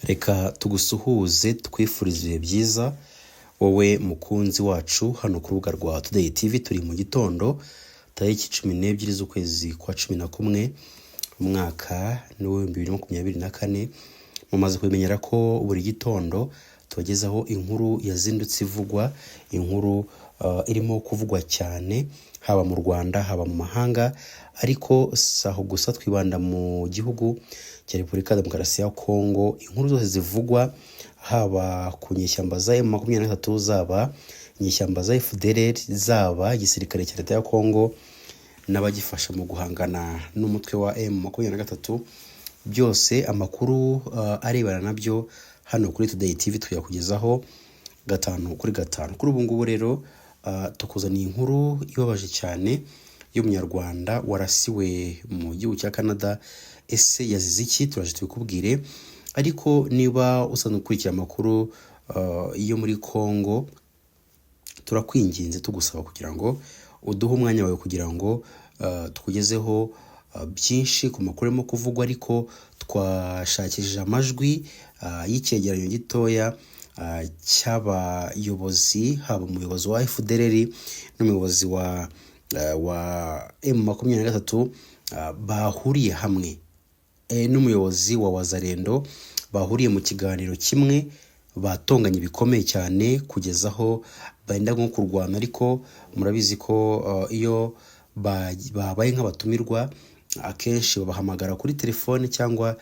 Reka tugusuhuze twifurize ibihe byiza wowe mukunzi wacu hano ku rubuga rwa Today TV. Turi mu gitondo tariki 12 z'ukwezi kwa 11 umwaka ni 2024. Mumaze kubimenyera ko buri gitondo tubagezaho inkuru yazindutse ivugwa, inkuru irimo kuvugwa cyane haba mu Rwanda haba mu mahanga, ariko saho gusa twibanda mu gihugu cya Repubulika Demokarasi ya CONGO. Inkuru zose zivugwa haba ku nyeshyamba za M23 zaba nyeshyamba za FDRL zaba igisirikare cya leta ya CONGO n'abagifasha mu guhangana n'umutwe wa M23, byose amakuru arebana nabyo hano kuri Today TV tuyakugezaho gatanu kuri gatanu. Kuri ubu ngubu rero tukuzaniye inkuru ibabaje cyane y'umunyarwanda warasiwe mu gihugu cya Canada. Ese yazize iki? Turaje tubikubwire. Ariko niba usanzwe ukurikira amakuru yo muri Congo, turakwinginze tugusaba kugira ngo uduhe umwanya wawe kugira ngo tukugezeho byinshi ku makuru arimo kuvugwa, ariko twashakishije amajwi y'icyegeranyo gitoya cy'abayobozi, haba umuyobozi wa FDRL n'umuyobozi wa M23 bahuriye hamwe, n'umuyobozi wa Wazalendo bahuriye mu kiganiro kimwe, batonganye bikomeye cyane kugeza aho benda nko kurwana. Ariko murabizi ko iyo babaye nk'abatumirwa akenshi babahamagara kuri telefone cyangwa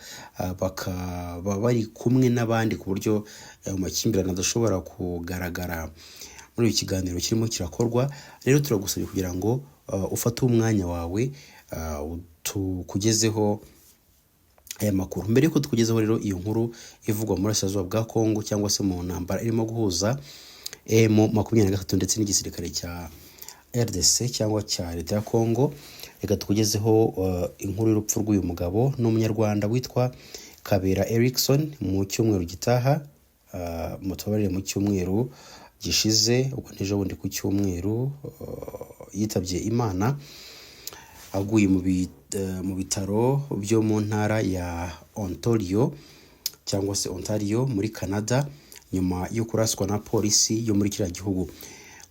bakaba bari kumwe n'abandi, ku buryo amakimbirane adashobora kugaragara muri iki kiganiro kirimo kirakorwa. Rero turagusabye kugira ngo ufate umwanya wawe tukugezeho aya makuru. Mbere yuko tukugezeho rero iyo nkuru ivugwa muri Burasirazuba bwa Congo cyangwa se mu ntambara irimo guhuza M23 ndetse n'igisirikare cya RDC cyangwa cya leta ya Congo, reka tukugezeho inkuru y'urupfu rw'uyu mugabo n'umunyarwanda witwa Kabera Erikson mu cyumweru gitaha, mutubarire mu cyumweru gishize, ubwo n'ejo bundi ku cyumweru yitabye Imana aguye mu bitaro byo mu ntara ya Ontario cyangwa se Ontario muri Canada, nyuma yo kuraswa na polisi yo muri kiriya gihugu.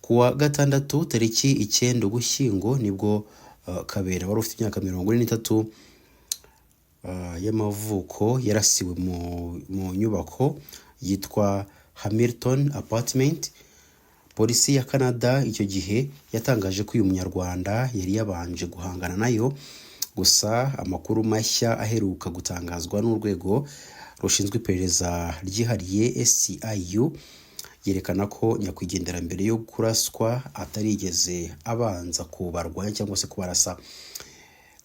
Kuwa gatandatu tariki 9 Ugushyingo nibwo Kabera wari ufite imyaka 43 y'amavuko yarasiwe mu nyubako yitwa Hamilton Apartment. Polisi ya Canada icyo gihe yatangaje ko uyu munyarwanda yari yabanje guhangana nayo, gusa amakuru mashya aheruka gutangazwa n'urwego rushinzwe iperereza ryihariye SCIU yerekana ko nyakwigendera mbere yo kuraswa atarigeze abanza kubarwanya cyangwa se kubarasa.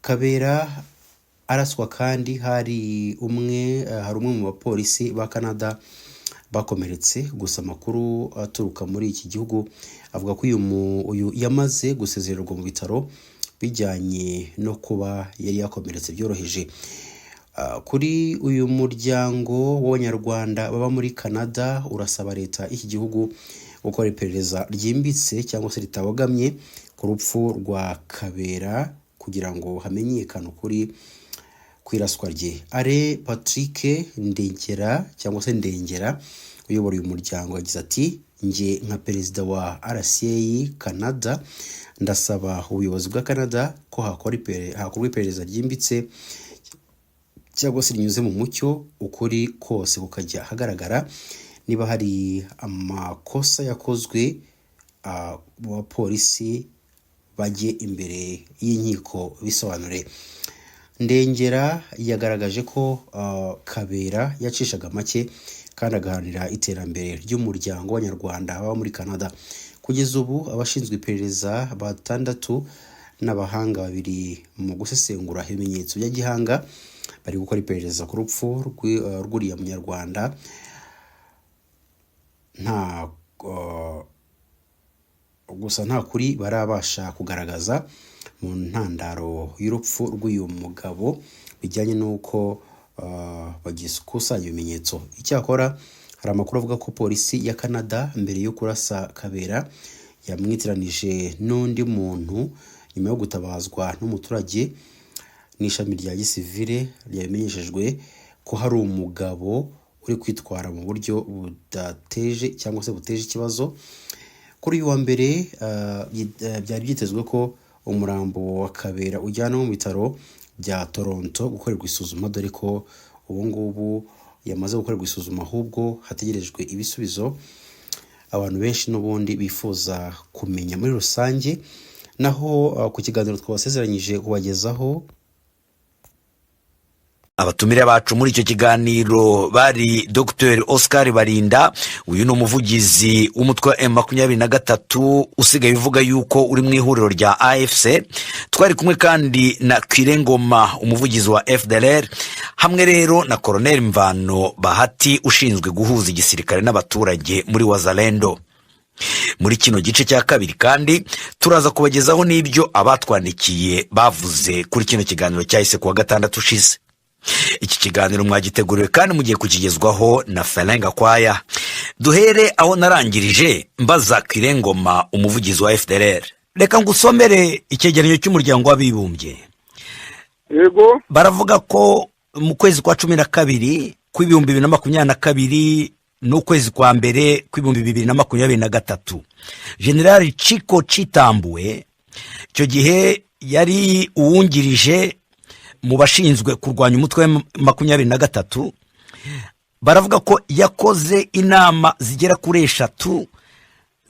Kabera araswa kandi hari umwe mu bapolisi ba Canada bakomeretse, gusa amakuru aturuka muri iki gihugu avuga ko uyu yamaze gusezererwa mu bitaro bijyanye no kuba yari yakomeretse byoroheje. Kuri uyu muryango w'abanyarwanda baba muri Canada urasaba leta y'iki gihugu gukora iperereza ryimbitse cyangwa se ritabogamye ku rupfu rwa Kabera kugira ngo hamenyekane ukuri kwiraswa rye. Are Patrick Ndengera cyangwa se Ndengera uyobora uyu muryango yagize ati, nge nka perezida wa RCA Canada ndasaba ubuyobozi bwa Canada ko hakorwa iperereza ryimbitse cyangwa se rinyuze mu mucyo, ukuri kose kukajya hagaragara. Niba hari amakosa yakozwe mu bapolisi bajye imbere y'inkiko bisobanure. Ndengera yagaragaje ko Kabera yacishaga make kandi agaharanira iterambere ry'umuryango w'abanyarwanda baba muri Canada. Kugeza ubu abashinzwe iperereza batandatu n'abahanga babiri mu gusesengura ibimenyetso bya gihanga bari gukora iperereza ku rupfu rw'uriya munyarwanda. Gusa nta kuri barabasha kugaragaza mu ntandaro y'urupfu rw'uyu mugabo bijyanye n'uko bagikusanya ibimenyetso. Icyakora hari amakuru avuga ko polisi ya Canada mbere yo kurasa Kabera yamwitiranije n'undi muntu nyuma yo gutabazwa n'umuturage n'ishami rya gisivile ryabimenyeshejwe ko hari umugabo uri kwitwara mu buryo budateje cyangwa se buteje ikibazo. Kuri uyu wa mbere byari byitezwe ko umurambo wa Kabera ujyana mu bitaro bya Toronto gukorerwa isuzuma, dore ko ubu ngubu yamaze gukorerwa isuzuma, ahubwo hategerejwe ibisubizo abantu benshi n'ubundi bifuza kumenya muri rusange. Naho ku kiganiro twabasezeranyije kubagezaho abatumire bacu muri icyo kiganiro bari Dr. Oscar Barinda, uyu ni umuvugizi w'umutwe wa M23 usigaye uvuga yuko uri mu ihuriro rya AFC. Twari kumwe kandi na Kirengoma, umuvugizi wa FDRL, hamwe rero na Colonel Mvano Bahati ushinzwe guhuza igisirikare n'abaturage muri Wazalendo. Muri kino gice cya kabiri kandi turaza kubagezaho n'ibyo abatwandikiye bavuze kuri kino kiganiro cyahise kuwa gatandatu ushize. Iki kiganiro mwagiteguriwe kandi mugiye kukigezwaho na Felenga Kwaya. Duhere aho narangirije mbaza Kirengoma, umuvugizi wa FDRL. Reka ngusomere icyegeranyo cy'umuryango w'abibumbye. Yego, baravuga ko mu kwezi kwa 12 kw'ibihumbi 2022 n'ukwezi kwa mbere kw'ibihumbi 2023 General Chiko Chitambwe icyo gihe yari uwungirije mu bashinzwe kurwanya umutwe wa 23, baravuga ko yakoze inama zigera kuri 3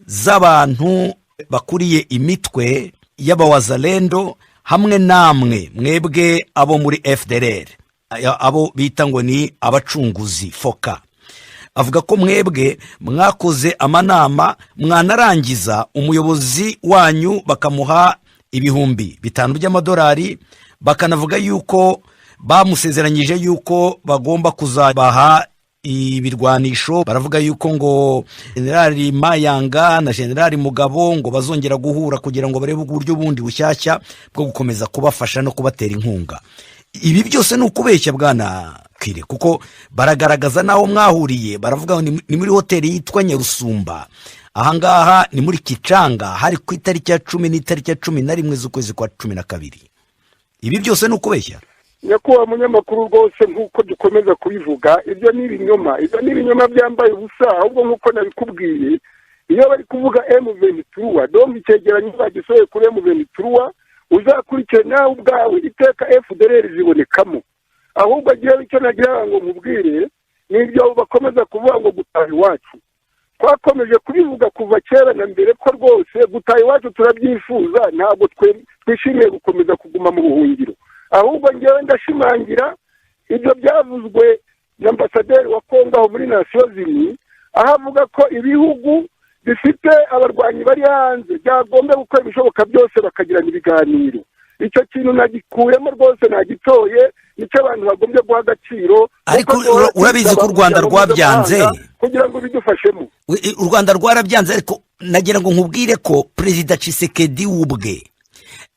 z'abantu bakuriye imitwe y'abawazalendo hamwe namwe mwebwe abo muri FDRL, abo bita ngo ni abacunguzi foka. Avuga ko mwebwe mwakoze amanama, mwanarangiza umuyobozi wanyu bakamuha ibihumbi 5 by'amadolari, bakanavuga yuko bamusezeranyije yuko bagomba kuzabaha ibirwanisho. Baravuga yuko ngo General Mayanga na General Mugabo ngo bazongera guhura kugira ngo barebe uburyo bundi bushyashya bwo gukomeza kubafasha no kubatera inkunga. Ibi byose ni ukubeshya bwana Kire, kuko baragaragaza naho mwahuriye. Baravuga ni muri hoteli yitwa Nyarusumba, ahangaha ni muri Kicanga, hari ku itariki ya 10 n'itariki ya 11 z'ukwezi kwa 12. Ibi byose ni ukubeshya. Nyakubahwa munyamakuru, rwose nk'uko dukomeza kubivuga, ibyo ni ibinyoma byambaye ubusa. Ahubwo nk'uko nabikubwiye, iyo bari kuvuga M23 donc icyegeranyo bagisohoye kuri M23 uzakurikirana ubwawe iteka FDRL zibonekamo. Ahubwo agiye icyo nagira ngo mubwire n'ibyo bakomeza kuvuga ngo gutaha iwacu. Twakomeje kubivuga kuva kera na mbere ko rwose gutaha iwacu turabyifuza, ntabwo twishimiye gukomeza kuguma mu buhungiro. Ahubwo ngewe ndashimangira ibyo byavuzwe na ambasaderi wa CONGO muri Nations Unies, aho avuga ko ibihugu bifite abarwanyi bari hanze byagomba gukora ibishoboka byose bakagirana ibiganiro. Icyo kintu nagikuyemo rwose, nagitoye, nicyo abantu bagombye guha agaciro. Ariko urabizi ko u Rwanda rwabyanze kugira ngo bidufashemo. U Rwanda rwarabyanze, ariko nagira ngo nkubwire ko Perezida Tshisekedi ubwe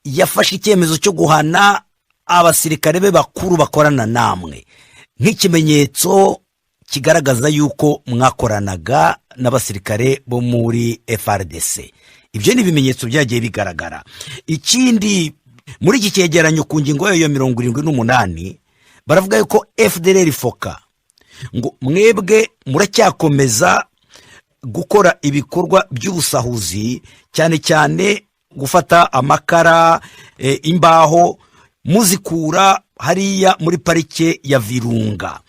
yafashe icyemezo cyo guhana abasirikare be bakuru bakorana namwe, nk'ikimenyetso kigaragaza yuko mwakoranaga n'abasirikare bo muri FARDC. Ibyo ni ibimenyetso byagiye bigaragara. Ikindi, muri iki cyegeranyo ku ngingo yayo 78 baravuga yuko FDRL foka ngo mwebwe muracyakomeza gukora ibikorwa by'ubusahuzi, cyane cyane gufata amakara, imbaho muzikura hariya muri parike ya Virunga.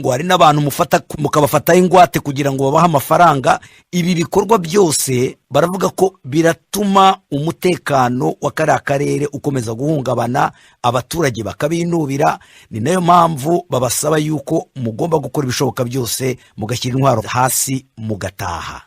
Ngo hari n'abantu mukabafata ingwate kugira ngo babahe amafaranga. Ibi bikorwa byose baravuga ko biratuma umutekano wa karere ukomeza guhungabana, abaturage bakabinubira. Ni nayo mpamvu babasaba yuko mugomba gukora ibishoboka byose mugashyira intwaro hasi mugataha.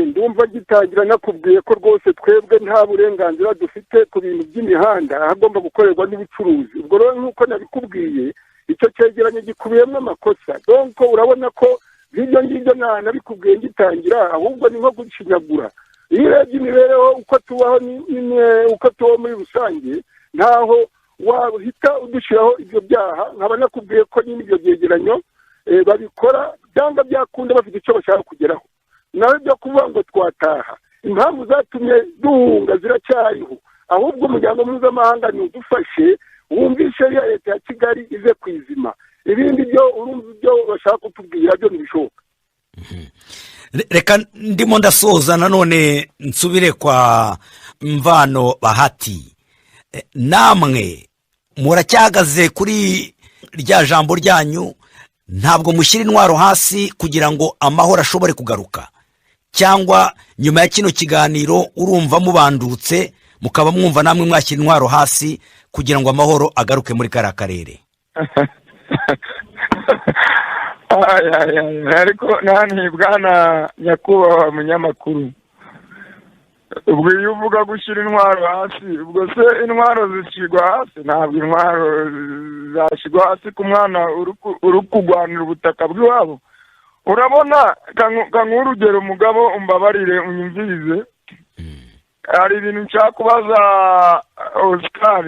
Ndumva gitangira nakubwiye ko rwose twebwe nta burenganzira dufite ku bintu by'imihanda, hagomba gukorerwa n'ubucuruzi. Ubwo rero nk'uko nabikubwiye, icyo cyegeranyo gikubiyemo amakosa. Donc urabona ko ibyo ngibyo nabikubwiye gitangira, ahubwo ni nko gushinyagura. Iyo urebye imibereho uko tubaho uko tubaho muri rusange, ntaho wahita udushyiraho ibyo byaha. Nkaba nakubwiye ko nyine ibyo byegeranyo babikora byanga byakunda bafite icyo bashaka kugeraho. Nawe byo kuvuga ngo twataha, impamvu zatumye duhunga ziracyariho. Ahubwo umuryango mpuzamahanga ni udufashe, wumvishe ya leta ya Kigali ize kwizima. ibindi byo urumva ibyo bashaka kutubwira byo ntibishoboka. reka ndimo ndasoza nanone nsubire kwa Mvano Bahati. Namwe muracyahagaze kuri rya jambo ryanyu, ntabwo mushyira intwaro hasi kugira ngo amahoro ashobore kugaruka, cyangwa nyuma ya kino kiganiro urumva mubandutse mukaba mwumva namwe mwashyira intwaro hasi kugira ngo amahoro agaruke muri kariya karere? ariko nani bwana nyakubahwa munyamakuru, ubwo iyo uvuga gushyira intwaro hasi, ubwo se intwaro zishyirwa hasi? Ntabwo intwaro zashyirwa hasi ku mwana uri kurwanira ubutaka bw'iwabo. Urabona, nk'urugero umugabo umbabarire unyumvirize, hari ibintu nshaka kubaza Oscar,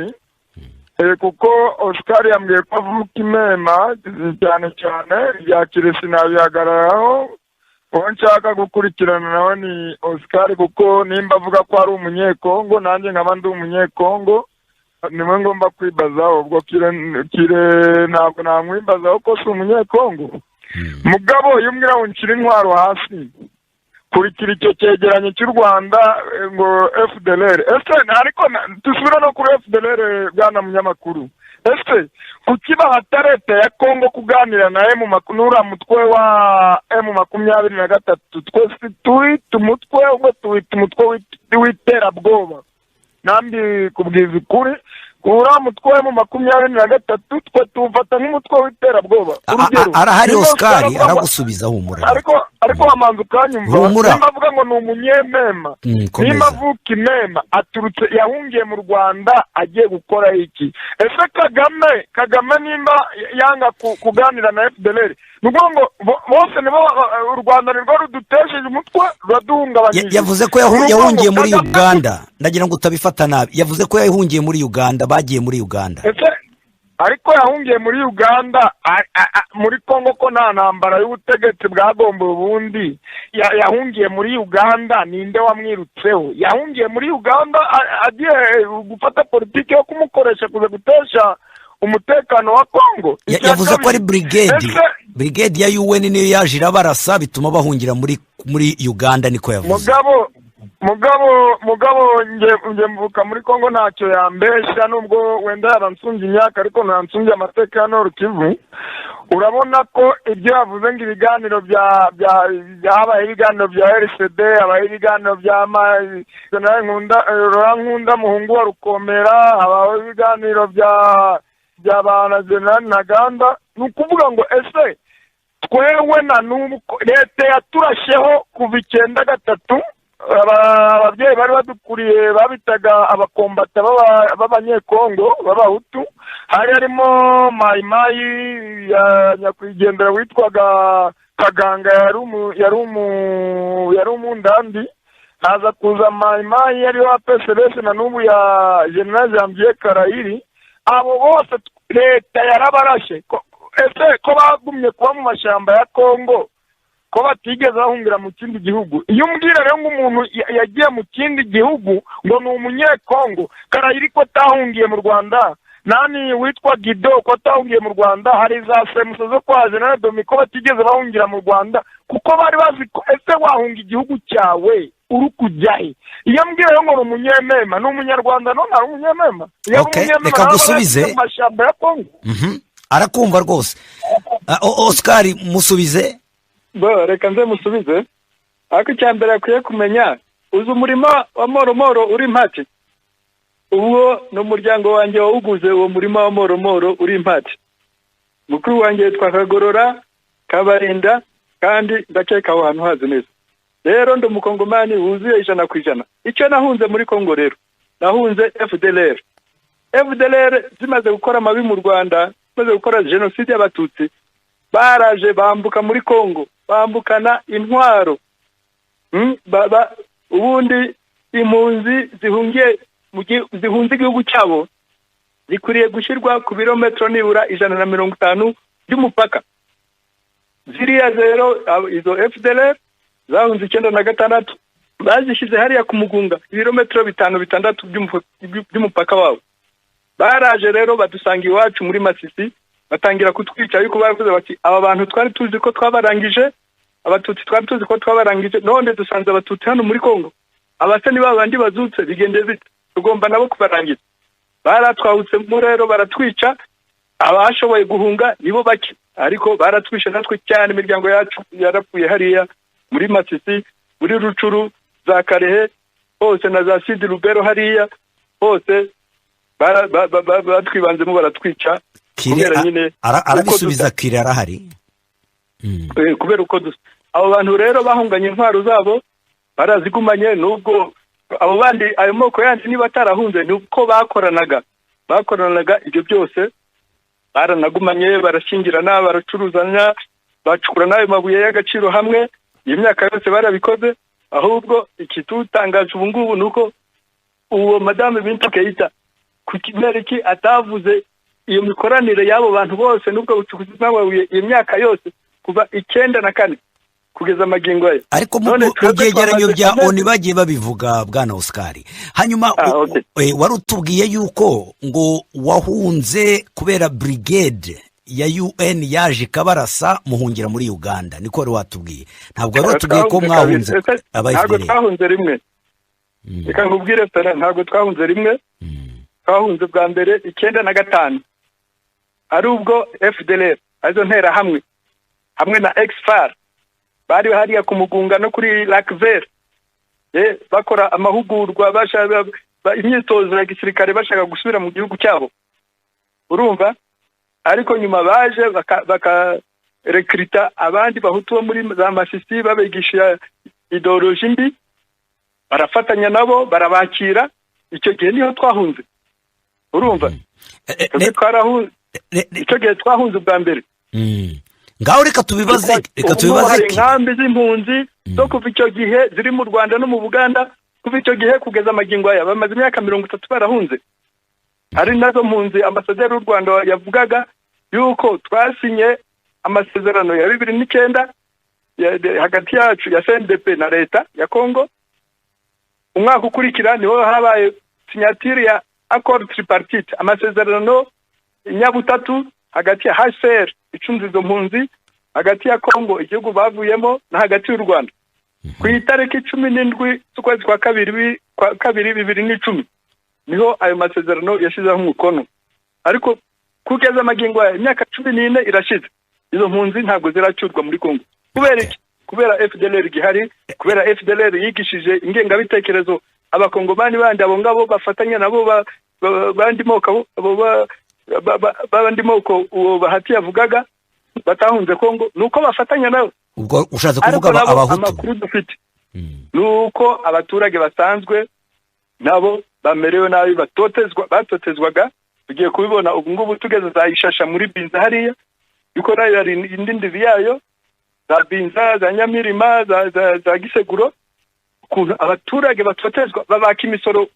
kuko Oscar yambwiye ko avuka Imema cyane cyane rya Kiresi nabihagararaho. uwo nshaka gukurikirana nawe ni Oscar, kuko nimba avuga ko ari umunyekongo nanjye nkaba ndi umunyekongo, nimwe ngomba kwibazaho. Ubwo kire ntabwo namwibazaho ko si umunyekongo. Mugabo iyo umbwira ngo nshyire intwaro hasi, kurikira icyo cyegeranyo cy'u Rwanda ngo FDRL, ese ariko dusubira no kuri FDRL bwana munyamakuru, ese kuki bahatari leta ya Kongo kuganira na nura mutwe wa M23? Twese tuwita umutwe, ubwo tuwita umutwe w'iterabwoba. Nambi kubwiza ukuri, ura mutwe wa M23 twe tuwufata nk'umutwe w'iterabwoba. Arahari Oscar aragusubiza humura. Ariko amanzu ukanyumva, nimba avuga ngo ni umunyemema, nimba avuka Imema, aturutse yahungiye mu Rwanda agiye gukora iki? Ese Kagame nimba yanga kuganira na FDRL, nuko ngo bose nibo u Rwanda nirwo rudutesheje umutwe ruraduhungabanyije. Yavuze ko yahungiye muri Uganda, ndagira ngo utabifata nabi. Yavuze ko yahungiye muri Uganda, bagiye muri Uganda. Ariko yahungiye muri Uganda, muri Kongo ko nta ntambara y'ubutegetsi bwagomba ubundi. Yahungiye muri Uganda, ninde wamwirutseho? Yahungiye muri Uganda agiye gufata politiki yo kumukoresha kuza gutesha umutekano wa Kongo. Yavuze ko ari brigade ya UN niyo yaje irabarasa bituma bahungira muri Uganda, niko yavuze. Mugabo nge mvuka muri Kongo ntacyo yambesha, nubwo wenda yaransunze imyaka ariko ntansunze amateka ya Nord Kivu. Urabona ko ibyo yavuze ngo ibiganiro habaye ibiganiro bya RCD, habaye ibiganiro bya nkunda muhungu wa Rukomera, habaye ibiganiro bya bana General Ntaganda. Ni ukuvuga ngo ese twewe na n'ubu leta yaturasheho kuva 93, ababyeyi bari badukuriye babitaga abakombata b'abanyekongo b'abahutu, harimo mayimayi ya nyakwigendera witwaga Kaganga, yari umundandi. Haza kuza mayimayi yari wa PSLS na n'ubu ya General Janvier Karayiri. Abo bose leta yarabarashe. Ese ko bagumye kuba mu mashyamba ya Kongo, ko batigeze bahungira mu kindi gihugu? Iyo umbwira rero ngo umuntu yagiye mu kindi gihugu ngo ni umunyekongo, Karayiri ko atahungiye mu Rwanda, nani witwa Gido ko atahungiye mu Rwanda, hari za semuso zo kwa General Domi ko batigeze bahungira mu Rwanda, kuko bari bazi ko ese wahunga igihugu cyawe uri kujyahe? Iyo mbwira rero ngo ni umunyemema, ni umunyarwanda none ari umunyemema? Reka gusubize mashyamba ya Kongo. Arakumva rwose. Oscar musubize. Reka nze musubize. Ariko icyambere akwiye kumenya, uzi umurima wa Moromoro uri Mpati? Uwo ni umuryango wanjye wawuguze uwo murima wa Moromoro uri Mpati. Mukuru wanjye yitwa Kagorora Kabarinda, kandi ndakeka aho hantu hazi neza. Rero ndi umukongomani wuzuye 100%. Icyo nahunze muri Kongo rero, nahunze FDRL. FDRL zimaze gukora amabi mu Rwanda, zimaze gukora genocide y'abatutsi, baraje bambuka muri Kongo, bambukana intwaro. Ubundi impunzi zihunze igihugu cyabo zikuriye gushyirwa ku birometero nibura 150 by'umupaka. Ziriya rero izo FDRL zahunze 96, bazishyize hariya ku Mugunga ibirometero 5-6 by'umupaka wabo. Baraje rero badusanga iwacu muri Masisi, batangira kutwica yuko baravuze bati aba bantu twari tuzi ko twabarangije, abatutsi twari tuzi ko twabarangije, none dusanze abatutsi hano muri Kongo, abase ni babandi bazutse bigende bite, tugomba nabo kubarangiza. Baratwahutse mu rero baratwica, abashoboye guhunga nibo bake, ariko baratwishe natwe cyane. Imiryango yacu yarapfuye hariya muri Masisi, muri Rucuru, za Karehe hose na za Sidi Rubero hariya hose batwibanzemo baratwica. Kire arabisubiza Kire arahari kubera uko abo bantu rero bahunganye intwaro zabo barazigumanye, nubwo abo bandi ayo moko yandi niba tarahunze nuko bakoranaga ibyo byose baranagumanye, barashingirana, baracuruzanya, bacukura nayo mabuye y'agaciro hamwe. Iyi myaka yose barabikoze, ahubwo ikitutangaje ubu ngubu nuko uwo Madame Bintu Keita kukimeriki atavuze iyo mikoranire y'abo bantu bose nubwo bucukuzi bw'amabuye iyi myaka yose kuva 94 kugeza magingo ye. Ariko mu byegeranyo bya ONU bagiye babivuga bwana Oscar. Hanyuma wari utubwiye yuko ngo wahunze kubera brigade ya UN yaje kabarasa muhungira muri Uganda, niko wari watubwiye. Ntabwo wari watubwiye ko mwahunze ntabwo twahunze rimwe. Reka nkubwire sana, ntabwo twahunze rimwe. Twahunze bwa mbere 95 ari ubwo FDRL azo ntera hamwe na XFAR bari hariya ku Mugunga no kuri Lac Vert, bakora amahugurwa, bashaka imyitozo ya gisirikare, bashaka gusubira mu gihugu cyabo, urumva. Ariko nyuma baje baka recruita abandi bahutu muri za Masisi, babigisha ideology mbi, barafatanya nabo, barabakira. Icyo gihe niho twahunze, urumva. Icyo gihe twahunze bwa mbere. Ngaho reka tubibaze inkambi z'impunzi zo kuva icyo gihe ziri mu Rwanda no mu Buganda, kuva icyo gihe kugeza amagingo aya bamaze imyaka 30 barahunze. Hari nazo mpunzi ambasaderi w'u Rwanda yavugaga yuko twasinye amasezerano ya 2009 hagati yacu ya CNDP na leta ya Kongo. Umwaka ukurikira niho habaye signature ya accord tripartite, amasezerano nyabutatu hagati ya HCR icunzizo mpunzi, hagati ya Kongo igihugu bavuyemo, na hagati y'u Rwanda. Ku itariki 17 z'ukwezi kwa kabiri 2010 niho ayo masezerano yashizeho umukono. Ariko kugeza amagingo ya imyaka 14 irashize, izo mpunzi ntabwo ziracyurwa muri Kongo. Kubera iki? Kubera FDRL gihari, kubera FDRL yigishije ingengabitekerezo abakongomani bandi abo ngabo bafatanya nabo bandi moko bandi moko bahati yavugaga batahunze Kongo, nuko bafatanya nabo. Ubwo ushaze kuvuga abahutu. Amakuru dufite nuko abaturage basanzwe nabo bamerewe nabi, batotezwaga. Tugiye kubibona ubu ngubu tugeze za Ishasha muri Binza hariya, yuko nayo yari indi ndivi yayo, za Binza, za Nyamirima, za Giseguro, abaturage batotezwa, babaka imisoro,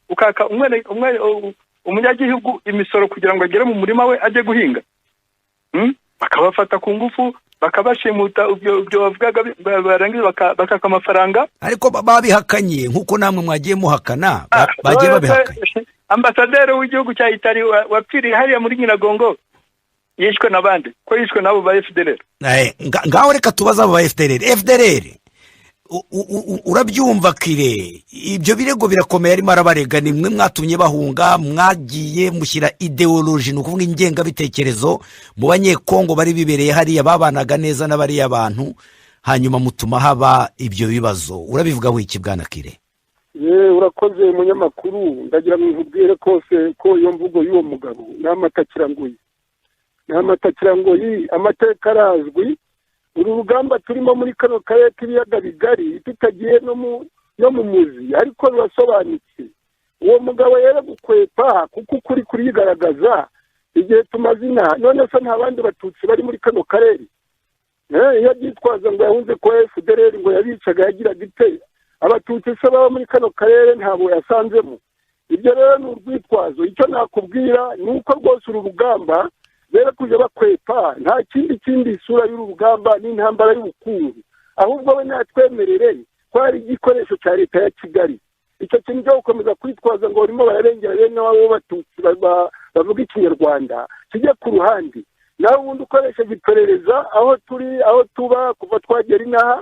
ukaka umunyagihugu imisoro kugira ngo agere mu murima we ajye guhinga. Bakabafata ku ngufu, bakabashimuta, ibyo bavugaga barangiza bakaka amafaranga. Ariko babihakanye nkuko namwe mwagiye muhakana, bagiye babihakanye. Ambasaderi w'igihugu cya Itali wapfiriye hariya muri Nyiragongo yishwe nabandi, ko yishwe nabo ba FDRL. Ngaho reka tubaza abo ba FDRL. Urabyumva Kire, ibyo birego birakomeye, arimo arabarega nimwe mwatumye bahunga, mwagiye mushyira ideology, nukuvuga ingenga bitekerezo mu banyekongo bari bibereye hariya, babanaga neza n'abari abantu, hanyuma mutuma haba ibyo bibazo. Urabivugaho iki bwana Kire? Urakoze umunyamakuru, ndagira ngo nkubwire kose ko iyo mvugo y'uwo mugabo n'amatakirangoyi, amateka arazwi. Uru rugamba turimo muri kano karere k'ibiyaga bigari tutagiye no mu muzi, ariko rurasobanutse. Uwo mugabo yere gukwepa kuko ukuri kurigaragaza igihe tumazina, none se nta bandi batutsi bari muri kano karere. Iyo byitwaza ngo yahunze ko FDRL ngo yabicaga yagira gite, abatutsi se baba muri kano karere ntabo yasanzemo. Ibyo rero ni urwitwazo. Icyo nakubwira ni uko rwose uru rugamba bera kuje bakwepa, nta kindi isura y'urugamba n'intambara y'ubukungu, ahubwo we natwemerere ko ari igikoresho cya leta ya Kigali. Icyo kintu cyo gukomeza kwitwaza ngo barimo bararengera bene wabo batutsi bavuga ikinyarwanda kijye ku ruhande. nawe ubundi ukoresheje iperereza aho turi aho tuba kuva twagera inaha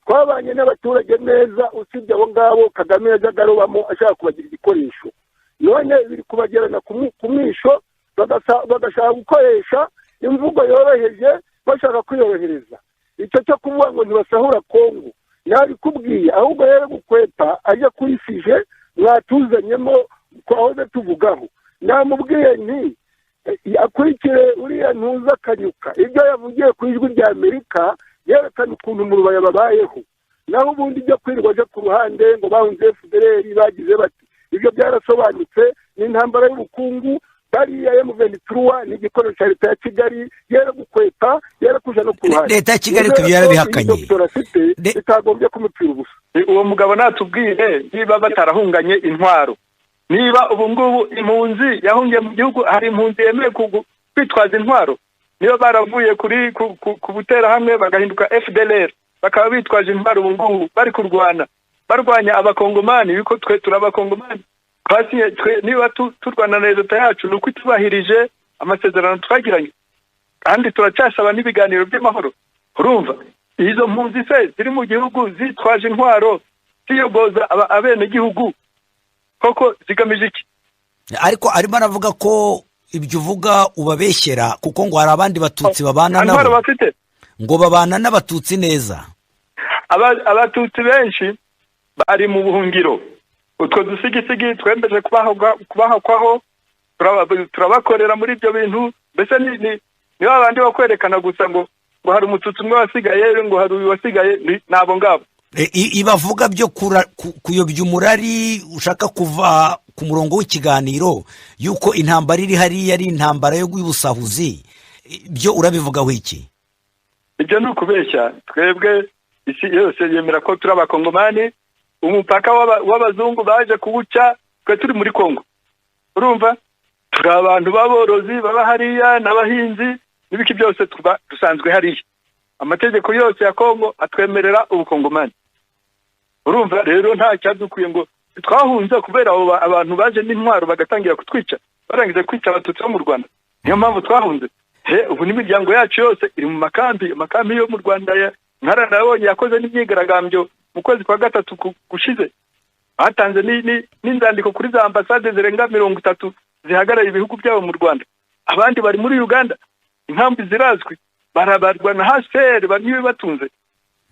twabanye n'abaturage neza usibye abo ngabo Kagame yajyaga arobamo ashaka kubagira igikoresho none biri kubagerana ku mwisho bagashaka gukoresha imvugo yoroheje bashaka kwiyorohereza icyo cyo kuvuga ngo ntibasahura Kongo nabikubwiye ahubwo rero gukwepa ajya kuyifije mwatuzanyemo twahoze tuvugaho namubwiye nti akurikire uriya ntuza Kanyuka ibyo yavugiye ku ijwi rya Amerika yerekana ukuntu mu rubaya babayeho naho ubundi ibyo kwirirwa aje ku ruhande ngo bahunze FDRL bagize bati ibyo byarasobanutse ni intambara y'ubukungu bariya M23 ni igikoresho cya leta ya Kigali yera gukwepa yera kuja no ku ruhande leta ya Kigali ibyo yarabihakanye bitagombye kumupfira ubusa uwo mugabo natubwire niba batarahunganye intwaro niba ubu ngubu impunzi yahungiye mu gihugu hari impunzi yemeye kwitwaza intwaro niba baravuye kuri ku butera hamwe bagahinduka FDRL bakaba bitwaje intwaro ubu ngubu bari kurwana barwanya abakongomani biko twe turabakongomani kwasi niba turwana na leta yacu nuko itubahirije amasezerano twagiranye kandi turacyasaba n'ibiganiro by'amahoro urumva izo mpunzi se ziri mu gihugu zitwaje intwaro ziyogoza abene gihugu koko zigamije iki ariko arimo aravuga ko ibyo uvuga ubabeshyera kuko ngo hari abandi batutsi babana nabo ngo babana n'abatutsi neza abatutsi benshi bari mu buhungiro utwo dusigisigi twembeje kubahakwaho turabakorera muri ibyo bintu mbese ni babandi bakwerekana gusa ngo hari umututsi umwe wasigaye ngo hari uyu wasigaye nabo ngabo ibavuga byo kuyobya umurari ushaka kuva ku murongo w'ikiganiro yuko intambara iri hariya ari intambara yo gubusahuzi byo urabivugaho iki ibyo ni ukubeshya twebwe isi yose yemera ko turi abakongomani umupaka w'abazungu baje kuwuca twe turi muri Kongo urumva turi abantu b'aborozi baba hariya n'abahinzi n'ibiki byose dusanzwe hariya amategeko yose ya Kongo atwemerera ubukongomani urumva rero nta cyadukwiye ngo twahunze kubera abantu baje n'intwaro bagatangira kutwica barangije kwica abatutsi bo mu Rwanda niyo mpamvu twahunze ubu n'imiryango yacu yose iri mu makambi yo mu Rwanda nabonye yakoze n'imyigaragambyo mu kwezi kwa gatatu gushize batanze n'inzandiko kuri za ambasade zirenga 30 zihagarara ibihugu byabo mu Rwanda abandi bari muri Uganda inkambi zirazwi barabarwa na HCR bamwe batunze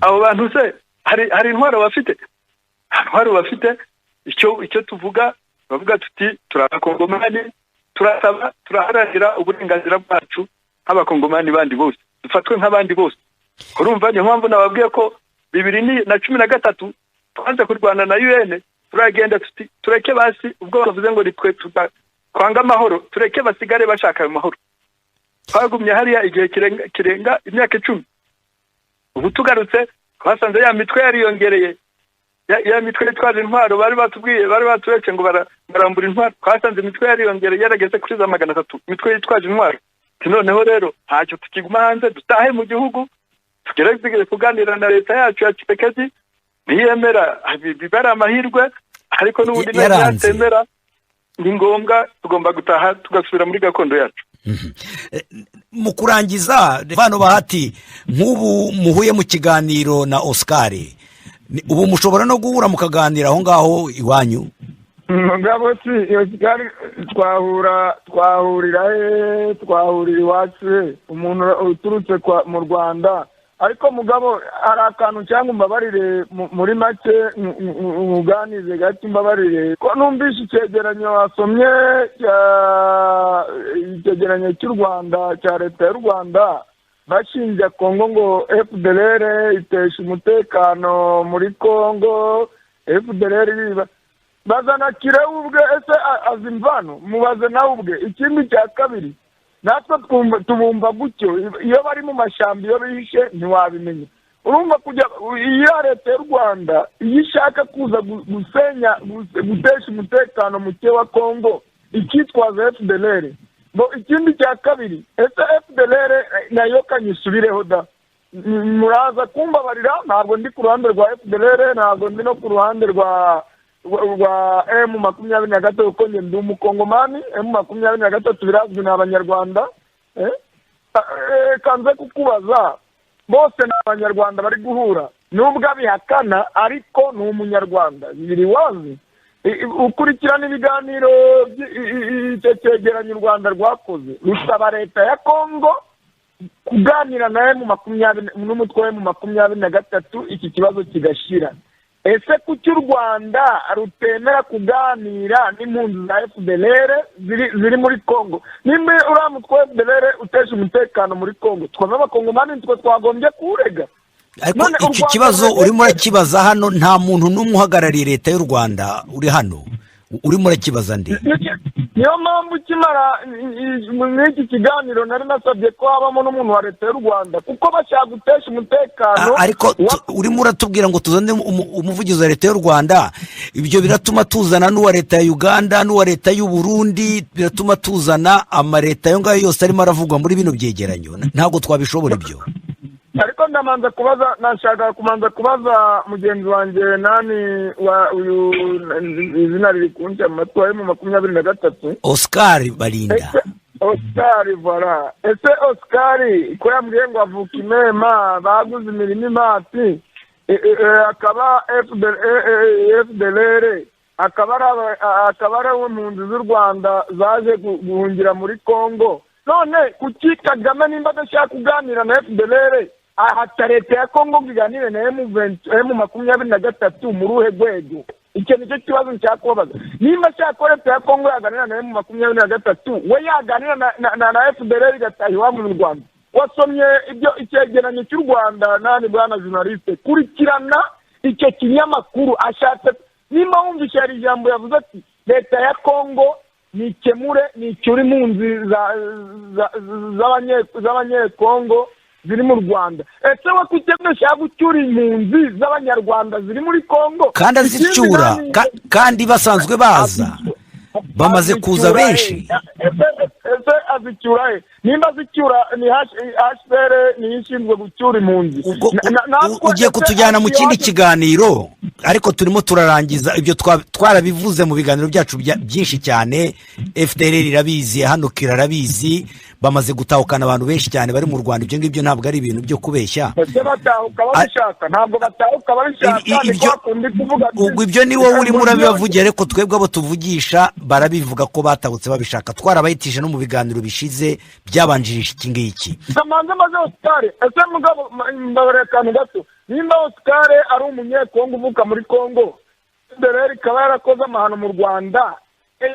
abo bantu se hari intwaro bafite icyo tuvuga bavuga tuti turabakongomani turasaba turaharanira uburenganzira bwacu nk'abakongomani bandi bose dufatwe nk'abandi bose urumva niyo mpamvu nababwiye ko 2013 twanze kurwana na UN turagenda tuti tureke basi ubwo bavuze ngo ritwe kwanga amahoro tureke basigare bashaka ayo mahoro twagumye hariya igihe kirenga imyaka 10 ubu tugarutse twasanze ya mitwe yariyongereye ya mitwe yitwaje intwaro bari baturetse ngo barambura intwaro twasanze imitwe yariyongereye yarageze kuri za 300 mitwe yitwaje intwaro noneho rero ntacyo tukiguma hanze dutahe mu gihugu tugerageze kuganira na leta yacu ya Kipekezi ntiyemera bibara amahirwe ariko n'ubundi ntatemera ni ngombwa tugomba gutaha tugasubira muri gakondo yacu mu kurangiza bano bahati nk'ubu muhuye mu kiganiro na Oscar ubu mushobora no guhura mukaganira aho ngaho iwanyu mugabo si iyo kigali twahurira iwacu umuntu uturutse mu Rwanda ariko mugabo hari akantu cyangwa mbabarire muri make umuganize gato mbabarire ko numvise icyegeranyo wasomye icyegeranyo cy'u Rwanda cya leta y'u Rwanda bashinja Kongo ngo FDRL itesha umutekano muri Kongo FDRL bazana kirewe ubwe ese azimvano mubaze nawe ubwe ikindi cya kabiri natwe tubumva gutyo iyo bari mu mashyamba iyo bihishe ntiwabimenya urumva kujya iyo leta y'u Rwanda iyo ishaka kuza gutesha umutekano muke wa Kongo ikitwaza FDRL ikindi cya kabiri ese FDRL nayo kanyisubireho da muraza kumbabarira ntabwo ndi ku ruhande rwa FDRL ntabwo ndi no ku ruhande rwa M23 kuko njye ndi umukongomani M23 birazwi n'abanyarwanda kanze kukubaza bose n'abanyarwanda bari guhura nubwo abihakana ariko ni umunyarwanda biri wazi ukurikirana ibiganiro icyo cyegeranyo u Rwanda rwakoze rusaba leta ya Kongo kuganira nawe mu 20 n'umutwe mu 23 iki kibazo kigashira. Ese kuki u Rwanda rutemera kuganira n'impunzi za FDRL ziri muri Kongo? Nimba uramutwe FDRL utesha umutekano muri Kongo, twaba abakongomani twagombye kurega. Ariko iki kibazo urimo urakibaza hano, nta muntu n'umwe uhagarariye leta y'u Rwanda uri hano, urimo urakibaza ndi. Niyo mpamvu kimara n'iki kiganiro nari nasabye ko habamo n'umuntu wa leta y'u Rwanda kuko bashaka gutesha umutekano. Ariko urimo uratubwira ngo tuzane umuvugizi wa leta y'u Rwanda, ibyo biratuma tuzana n'uwa leta ya Uganda n'uwa leta y'u Burundi, biratuma tuzana amaleta yo ngayo yose arimo aravugwa muri bino byegeranyo. Ntabwo twabishobora ibyo. Ariko ndamanza kubaza, nashaka kumanza kubaza mugenzi wanjye nani wa uyu izina riri kunje amatwaye mu 23 Oscar Barinda. Oscar voilà. Ese Oscar ko yambwiye ngo avuka Imema baguze imirimo imati akaba FDRL akaba ari impunzi z'u Rwanda zaje guhungira muri Kongo. None kuki Kagame nimba adashaka kuganira na FDRL ahata leta ya Kongo biganire na M23 mu ruhe rwego? Icyo nicyo kibazo cyakubaza. Nimba ashaka leta ya Kongo yaganira na M23 we yaganira na FDRL gatahi wa mu Rwanda. Wasomye ibyo icyegeranyo cy'u Rwanda nani bwana journaliste kurikirana icyo kinyamakuru ashatse. Nimba wumvisha ari ijambo yavuze ati leta ya Kongo nikemure nicyuri impunzi z'abanyekongo ziri mu Rwanda. Ese we kutemesha gucyura impunzi z'abanyarwanda ziri muri Kongo kandi azicyura kandi basanzwe baza bamaze kuza benshi? Ese azicyura nimba azicyura ni HPR ni ishinzwe gucyura impunzi. Ugiye kutujyana mu kindi kiganiro, ariko turimo turarangiza ibyo twarabivuze mu biganiro byacu byinshi cyane. FDRL irabizi, hano kirarabizi, bamaze gutahukana abantu benshi cyane bari mu Rwanda. Ibyo ngibyo ntabwo ari ibintu byo kubeshya. Ibyo ni wowe urimo urabibavugira, ariko twebwe abo tuvugisha barabivuga ko batahutse babishaka. Twarabayitije no mu biganiro bishize byabanjirije iki ngiki. Samanze maze Oscar, ese mugabo mbabarekana gato. Nimba Oscar ari umunyekongo uvuka muri Kongo, FDRL ikaba yarakoze amahano mu Rwanda,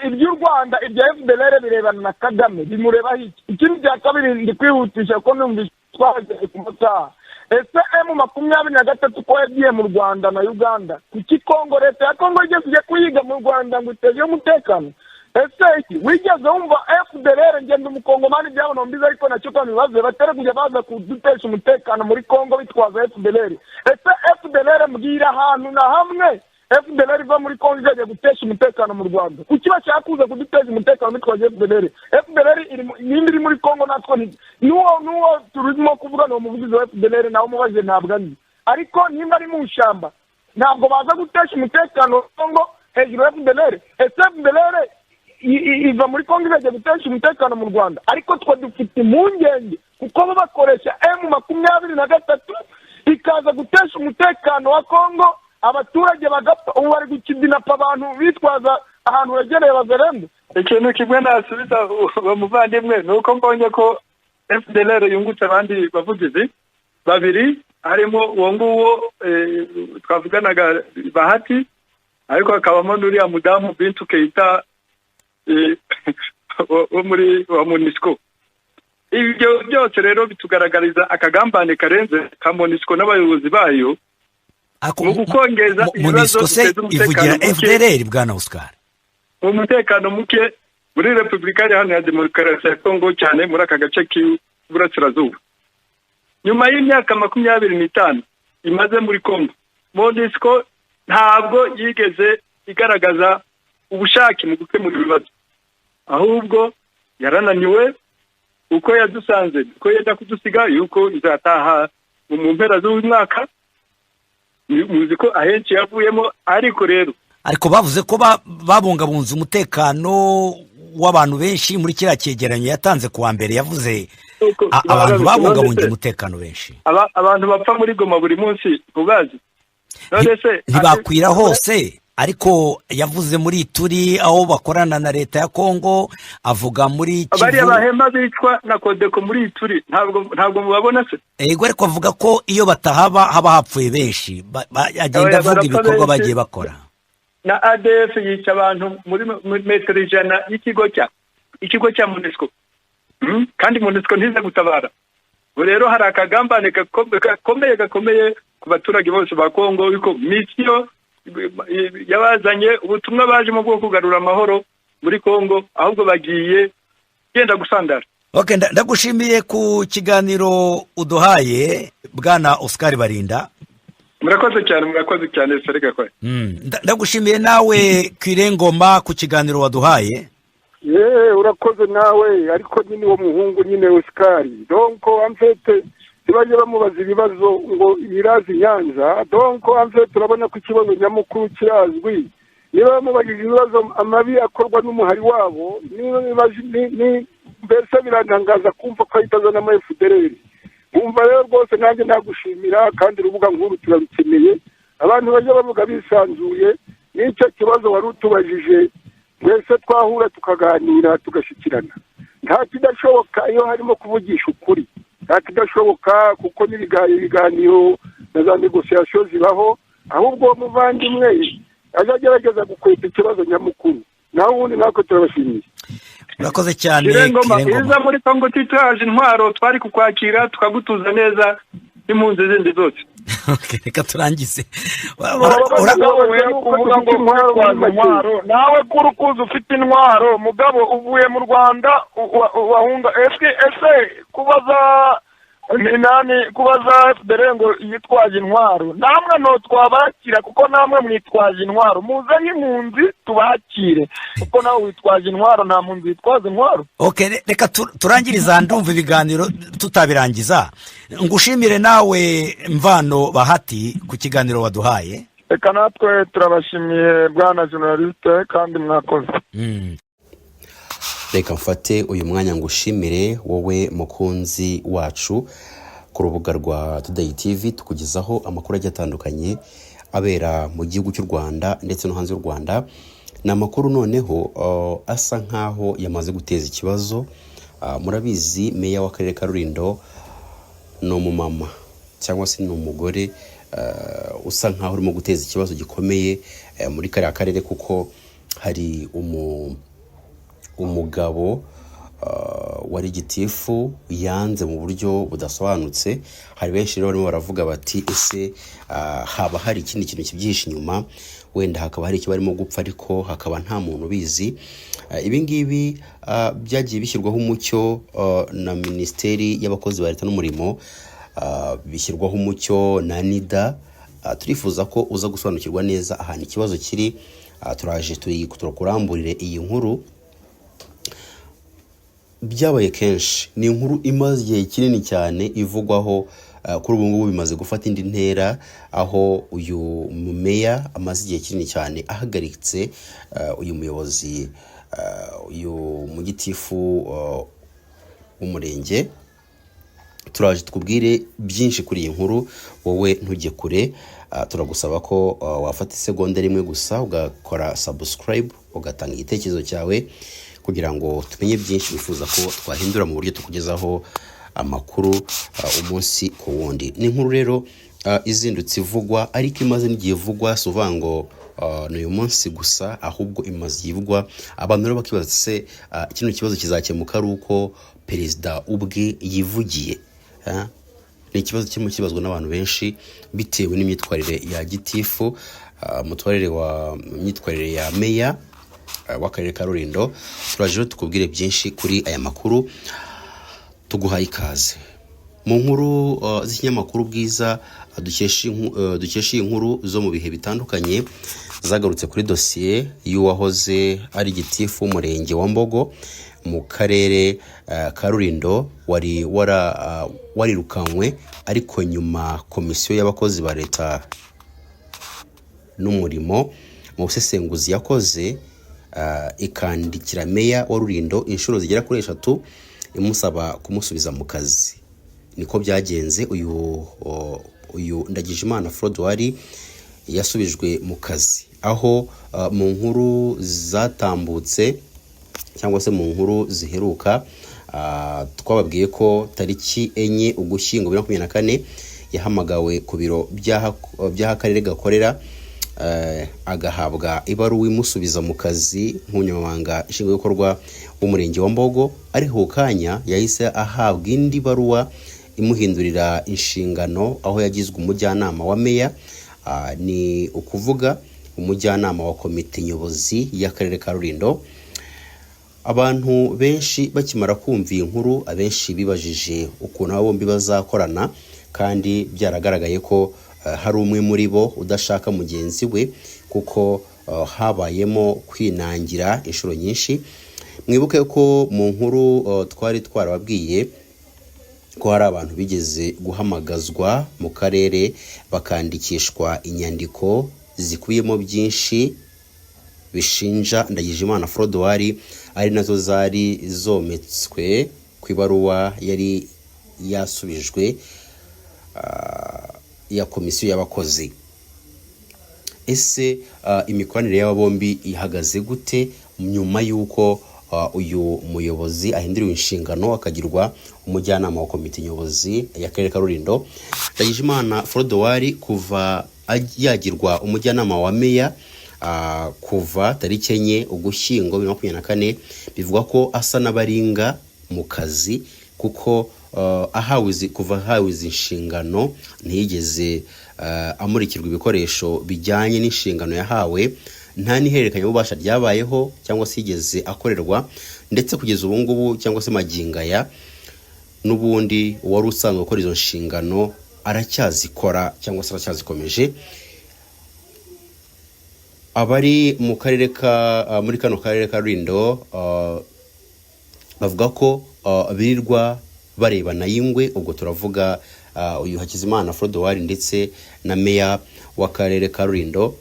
iby'u Rwanda ibya FDRL birebana na Kagame bimureba iki? Ikindi cya kabiri ndi kwihutisha ko numvise twageze ku mutaha. Ese M23 ko yagiye mu Rwanda na Uganda, kuki Kongo leta ya Kongo igeze kuyiga mu Rwanda ngo iteze umutekano? Ese iki wigeze wumva FDRL ngende umukongomani byabo nombiza ariko nacyo kamibaze batere kujya baza kudutesha umutekano muri Kongo bitwaza FDRL? Ese FDRL mbwira ahantu na hamwe FDRL iva muri Kongo ijya gutesha umutekano mu Rwanda? Kuki bashaka kuza kudutesha umutekano bitwaje FDRL? FDRL iri muri Kongo natwe nuwo turimo kuvuga no muvugizi wa FDRL nawo mubaje ntabwo ari, ariko nimba ari mu shamba ntabwo baza gutesha umutekano Kongo hejuru ya FDRL. Ese FDRL iva muri Kongo ijya gutesha umutekano mu Rwanda, ariko twe dufite impungenge kuko bo bakoresha M23 ikaza gutesha umutekano wa Kongo, abaturage bagapfa. Ubu bari gukidinapa abantu bitwaza ahantu hegereye bazerende. Ikintu kimwe nasubiza bamuvandimwe nuko mbonye ko FDLR yungutse abandi bavugizi babiri, harimo uwo nguwo twavuganaga Bahati, ariko hakabamo n'uriya mudamu Bintu Keita wa MONUSCO. Ibyo byose rero bitugaragariza akagambane karenze ka MONUSCO n'abayobozi bayo mu gukongeza ibibazo ivugira FDRL. Bwana Oscar, umutekano muke muri Repubulika Iharanira Demokarasi ya Kongo, cyane muri aka gace k'Iburasirazuba. Nyuma y'imyaka 25 imaze muri Kongo, MONUSCO ntabwo yigeze igaragaza ubushake mu gukemura ibibazo, ahubwo yarananiwe uko yadusanze, uko yenda kudusiga yuko izataha mu mpera z'umwaka. Muzi ko ahenshi yavuyemo, ariko bavuze ko babungabunze umutekano w'abantu benshi muri kiriya cyegeranyo yatanze kuwa mbere yavuze abantu babungabunga umutekano benshi. Abantu bapfa muri Goma buri munsi ubazi. Ntibakwira hose, ariko yavuze muri Ituri aho bakorana na leta ya Kongo, avuga muri Kivu. Bari abahema bicwa na Kodeko muri Ituri, ntabwo mubabona se? Ego, ariko avuga ko iyo batahaba haba hapfuye benshi. Agenda avuga ibikorwa bagiye bakora. Na ADF yica abantu muri metero 100 ikigo cya MONUSCO. Kandi MONUSCO ntize gutabara. Rero hari akagambane gakomeye ku baturage bose ba Kongo, biko misiyo yabazanye ubutumwa baje mu bwo kugarura amahoro muri Kongo, ahubwo bagiye genda gusandara. Okay, ndagushimiye ku kiganiro uduhaye bwana Oscar Barinda. Murakoze cyane Sereka kwa. Ndagushimiye nawe Kwirengoma ku kiganiro waduhaye. Urakoze nawe, ariko nyine uwo muhungu nyine Oscar. Donc en fait tibaje bamubaza ibibazo ngo irazi Nyanza. Donc en fait turabona ko ikibazo nyamukuru kirazwi. Niba bamubajije ibibazo amabi akorwa n'umuhari wabo, ni mbese birantangaza kumva ko itazana ama FDRL. Umva rero rwose nanjye nagushimira, kandi urubuga nkuru turabikeneye. Abantu baje bavuga bisanzuye, n'icyo kibazo wari utubajije twese twahura tukaganira tugashikirana. Nta kidashoboka iyo harimo kuvugisha ukuri. Nta kidashoboka kuko n'ibiganiro na za negociation zibaho, ahubwo muvandimwe azagerageza gukweta ikibazo nyamukuru. Naho ubundi nako turabashimiye. Urakoze cyane Kirengoma. Iza muri Kongo titwaje intwaro twari kukwakira tukagutuza neza n'impunzi zindi zose. Okay, reka turangize. Nawe kurukuza ufite intwaro mugabo uvuye mu Rwanda wahunga ese kubaza FDRL ngo yitwaje intwaro, namwe no twabakira kuko namwe mwitwaje intwaro, muze nk'impunzi tubakire kuko nawe witwaje intwaro, nta mpunzi yitwaje intwaro. Okay, reka turangiriza ndumva ibiganiro tutabirangiza. Ngushimire nawe Mvano Bahati ku kiganiro waduhaye. Reka natwe turabashimiye bwana journaliste kandi mwakoze. Reka mfate uyu mwanya ngushimire wowe mukunzi wacu ku rubuga rwa Today TV, tukugezaho amakuru agiye atandukanye abera mu gihugu cy'u Rwanda ndetse no hanze y'u Rwanda. Na makuru noneho asa nkaho yamaze guteza ikibazo. Murabizi meya w'akarere ka Rulindo no mumama cyangwa se no mugore usa nkaho urimo guteza ikibazo gikomeye muri kariya karere, kuko hari umugabo wari gitifu yanze mu buryo budasobanutse. Hari benshi rero barimo baravuga bati ese haba hari ikindi kintu kibyihishe inyuma, wenda hakaba hari ikibarimo gupfa ariko hakaba nta muntu ubizi. Ibi ngibi byagiye bishyirwaho umucyo na Minisiteri y'Abakozi ba Leta n'Umurimo, bishyirwaho umucyo na NIDA. Turifuza ko uza gusobanukirwa neza ahantu ikibazo kiri. Turaje turakuramburire iyi nkuru. Byabaye kenshi, ni inkuru imaze igihe kinini cyane ivugwaho. Kuri ubu ngubu bimaze gufata indi ntera, aho uyu mumeya amaze igihe kinini cyane ahagaritse uyu muyobozi, uyu mugitifu w'umurenge. Turaje tukubwire byinshi kuri iyi nkuru, wowe ntujye kure. Turagusaba ko wafata isegonda rimwe gusa ugakora subscribe, ugatanga igitekerezo cyawe kugira ngo tumenye byinshi bifuza ko twahindura mu buryo tukugezaho amakuru umunsi ku wundi. Ni inkuru rero izindutse ivugwa, ariko imaze n'igihe ivugwa, si uvuga ngo n'uyu munsi gusa, ahubwo imaze ivugwa. Abantu rero bakibaza se kino kibazo kizakemuka ari uko perezida ubwe yivugiye. Ni ikibazo kirimo kibazwa n'abantu benshi bitewe n'imyitwarire ya gitifu, imyitwarire ya meya w'akarere ka Rulindo. Turaje rero tukubwire byinshi kuri aya makuru, tuguhaye ikaze mu nkuru z'ikinyamakuru Bwiza dukesha inkuru zo mu bihe bitandukanye zagarutse kuri dosiye y'uwahoze ari gitifu w'umurenge wa Mbogo mu karere ka Rulindo warirukanywe, ariko nyuma komisiyo y'abakozi ba leta n'umurimo mu busesenguzi yakoze ikandikira meya wa Rulindo inshuro zigera kuri 3 imusaba kumusubiza mu kazi. Niko byagenze. Uyu Ndagijimana Frodouard yasubijwe mu kazi, aho mu nkuru zatambutse cyangwa se mu nkuru ziheruka twababwiye ko tariki 4 Ugushyingo 2024 yahamagawe ku biro by'akarere gakorera agahabwa ibaruwa imusubiza mu kazi nk'umunyamabanga nshingwabikorwa w'umurenge wa Mbogo. Ariho kanya yahise ahabwa indi baruwa imuhindurira inshingano, aho yagizwe umujyanama wa meya, ni ukuvuga umujyanama wa komite nyobozi y'akarere ka Rulindo. Abantu benshi bakimara kumva inkuru, abenshi bibajije ukuntu abo bombi bazakorana, kandi byaragaragaye ko hari umwe muri bo udashaka mugenzi we, kuko habayemo kwinangira inshuro nyinshi. Mwibuke ko mu nkuru twari twarababwiye ko hari abantu bigeze guhamagazwa mu karere bakandikishwa inyandiko zikubiyemo byinshi bishinja Ndagijimana Frodouard, ari nazo zari zometswe ku ibaruwa yari yasubijwe ya komisiyo y'abakozi. Ese imikoranire y'aba bombi ihagaze gute nyuma y'uko uyu muyobozi ahinduriwe inshingano akagirwa umujyanama wa komite nyobozi y'akarere ka Rulindo? Ndagijimana Frodouard kuva yagirwa umujyanama wa meya kuva tariki 4 Ugushyingo 2024 bivugwa ko asa n'abaringa mu kazi, kuko kuva ahawe inshingano ntiyigeze amurikirwa ibikoresho bijyanye n'inshingano yahawe, nta nihererekanya ububasha ryabayeho cyangwa se yigeze akorerwa, ndetse kugeza ubu ngubu cyangwa se magingaya n'ubundi wari usanzwe gukora izo nshingano aracyazikora cyangwa se aracyazikomeje. Abari mu karere muri kano karere ka Rulindo bavuga ko birirwa barebana y'ingwe. Ubwo turavuga uyu Hakizimana Frodouard ndetse na meya w'akarere ka Rulindo.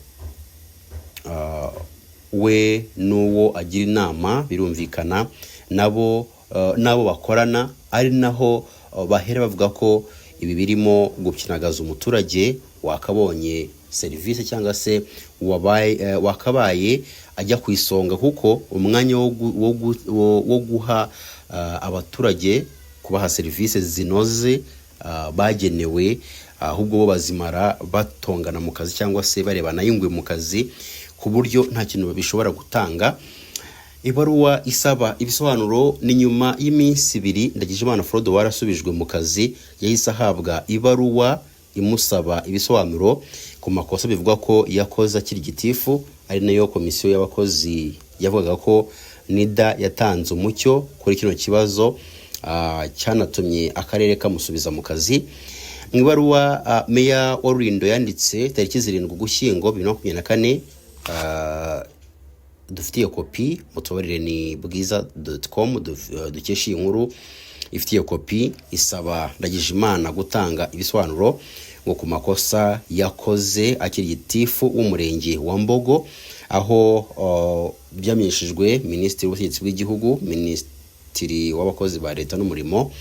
We n'uwo agira inama, birumvikana nabo bakorana, ari naho bahera bavuga ko ibi birimo gupyinagaza umuturage wakabonye serivisi cyangwa se wakabaye ajya ku isonga, kuko umwanya wo guha abaturage kubaha serivisi zinoze bagenewe, ahubwo bo bazimara batongana mu kazi cyangwa se barebana y'ingwe mu kazi, ku buryo nta kintu bishobora gutanga. Ibaruwa isaba ibisobanuro ni nyuma y'iminsi 2 Ndagijimana Frodouard asubijwe mu kazi, yahise ahabwa ibaruwa imusaba ibisobanuro ku makosa bivugwa ko yakoze akiri gitifu, ari nayo komisiyo y'abakozi yavugaga ko NIDA yatanze umucyo kuri kino kibazo cyanatumye akarere kamusubiza mu kazi. Mu ibaruwa meya wa Rulindo yanditse tariki 7 Ugushyingo 2024, dufitiye kopi, mutubarire ni bwiza.com dukesha iyi nkuru, ifitiye kopi, isaba Ndagijimana gutanga ibisobanuro ngo ku makosa yakoze akiri gitifu w'umurenge wa Mbogo, aho byamenyeshejwe Minisitiri w'Ubutegetsi bw'Igihugu, Minisitiri w'Abakozi ba Leta n'Umurimo,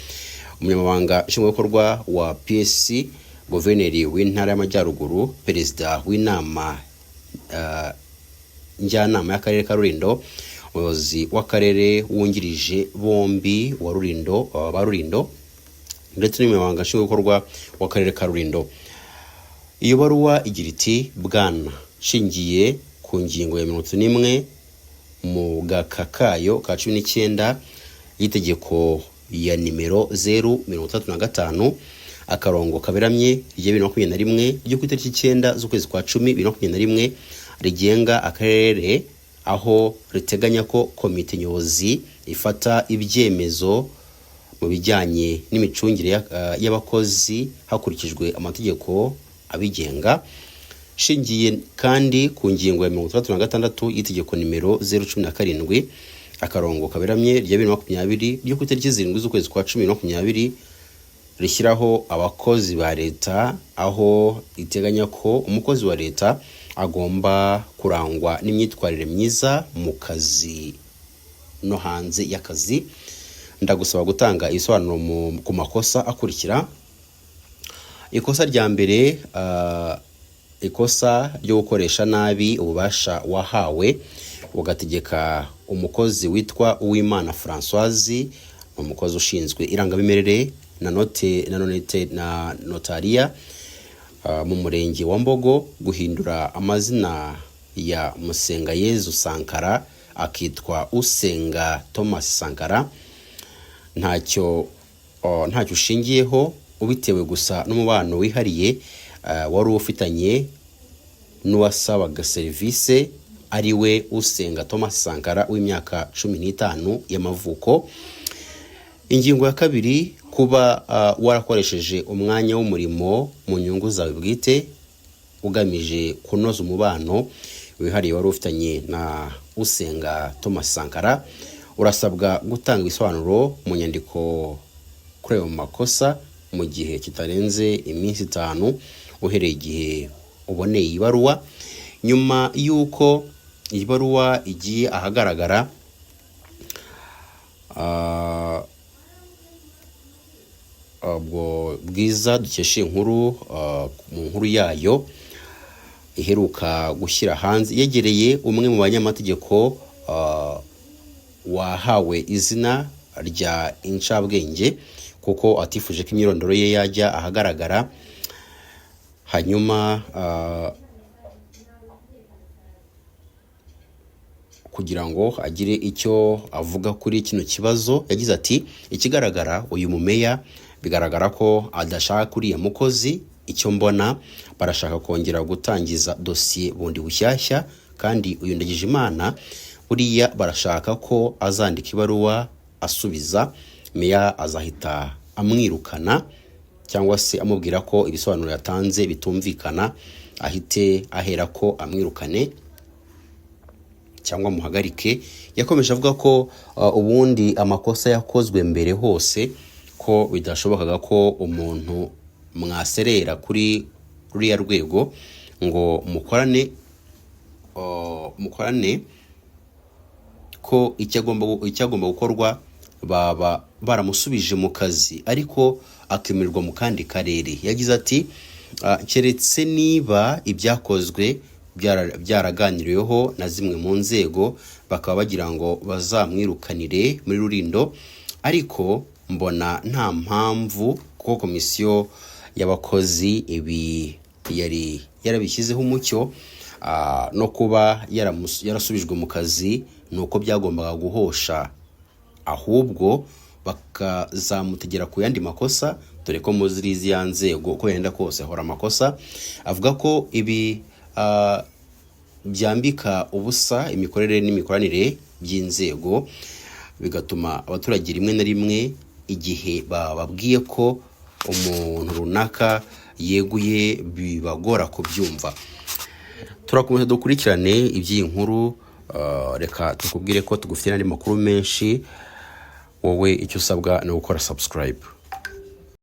Umunyamabanga Nshingwabikorwa wa PSC, Guverineri w'Intara y'Amajyaruguru, Perezida w'Inama njyanama y'akarere ka Rulindo, umuyobozi w'akarere wungirije bombi wa Rulindo ba Rulindo, ndetse n'umunyamabanga nshingwabikorwa w'akarere ka Rulindo. Iyo baruwa igira iti: Bwana, shingiye ku ngingo ya 31 mu gakakayo ka 19 y'itegeko ya nimero 035 akarongo kaberamye rya 2021 ryo ku itariki 9 z'ukwezi kwa 10 2021 rigenga akarere, aho riteganya ko komite nyobozi ifata ibyemezo mu bijyanye n'imicungire y'abakozi hakurikijwe amategeko abigenga, shingiye kandi ku ngingo ya 36 y'itegeko nimero 017 akarongo kaberamye rya 2020 ryo ku itariki 7 z'ukwezi kwa 10 2020 rishyiraho abakozi ba leta, aho iteganya ko umukozi wa leta agomba kurangwa n'imyitwarire myiza mu kazi no hanze y'akazi. Ndagusaba gutanga ibisobanuro ku makosa akurikira. Ikosa rya mbere, ikosa ryo gukoresha nabi ububasha wahawe ugategeka umukozi witwa Uwimana Françoise, umukozi ushinzwe irangamimerere na notariya mu murenge wa Mbogo guhindura amazina ya Musengayezu Sankara akitwa Usenga Thomas Sankara, ntacyo ushingiyeho, ubitewe gusa n'umubano wihariye wari ufitanye n'uwasabaga serivisi ari we Usenga Thomas Sankara w'imyaka 15 y'amavuko. Ingingo ya kabiri, kuba warakoresheje umwanya w'umurimo mu nyungu zawe bwite ugamije kunoza umubano wihariye wari ufitanye na Usenga Thomas Sankara. Urasabwa gutanga ibisobanuro mu nyandiko kuri ayo makosa mu gihe kitarenze iminsi 5 uhereye igihe uboneye ibaruwa. Nyuma y'uko ibaruwa igiye ahagaragara, Bwiza dukesha inkuru mu nkuru yayo iheruka gushyira hanze yegereye umwe mu banyamategeko wahawe izina rya incabwenge kuko atifuje ko imyirondoro ye yajya ahagaragara. Hanyuma kugira ngo agire icyo avuga kuri kino kibazo, yagize ati ikigaragara uyu mumeya bigaragara ko adashaka kuriya mukozi. Icyo mbona barashaka kongera gutangiza dosiye bundi bushyashya, kandi uyu Ndagijimana buriya barashaka ko azandika ibaruwa asubiza, meya azahita amwirukana cyangwa se amubwira ko ibisobanuro yatanze bitumvikana, ahite ahera ko amwirukane cyangwa muhagarike. Yakomeje avuga ko ubundi amakosa yakozwe mbere hose, ko bidashobokaga ko umuntu mwaserera kuri ruriya rwego ngo mukorane ko icyagomba gukorwa baba baramusubije mu kazi ariko akimurirwa mu kandi karere. Yagize ati keretse niba ibyakozwe byaraganiriweho na zimwe mu nzego bakaba bagira ngo bazamwirukanire muri Rulindo, ariko mbona nta mpamvu kuko komisiyo y'abakozi ibi yari yarabishyizeho umucyo no kuba yarasubijwe mu kazi nuko byagombaga guhosha, ahubwo bakazamutegera ku yandi makosa, dore ko muzirizi ya nzego ko yenda kose hora amakosa. Avuga ko ibi byambika ubusa imikorere n'imikoranire by'inzego, bigatuma abaturage rimwe na rimwe igihe bababwiye ko umuntu runaka yeguye bibagora kubyumva. Turakomeza dukurikirane iby'iyi nkuru. Reka tukubwire ko tugufite n'andi makuru menshi. Wowe icyo usabwa ni gukora subscribe.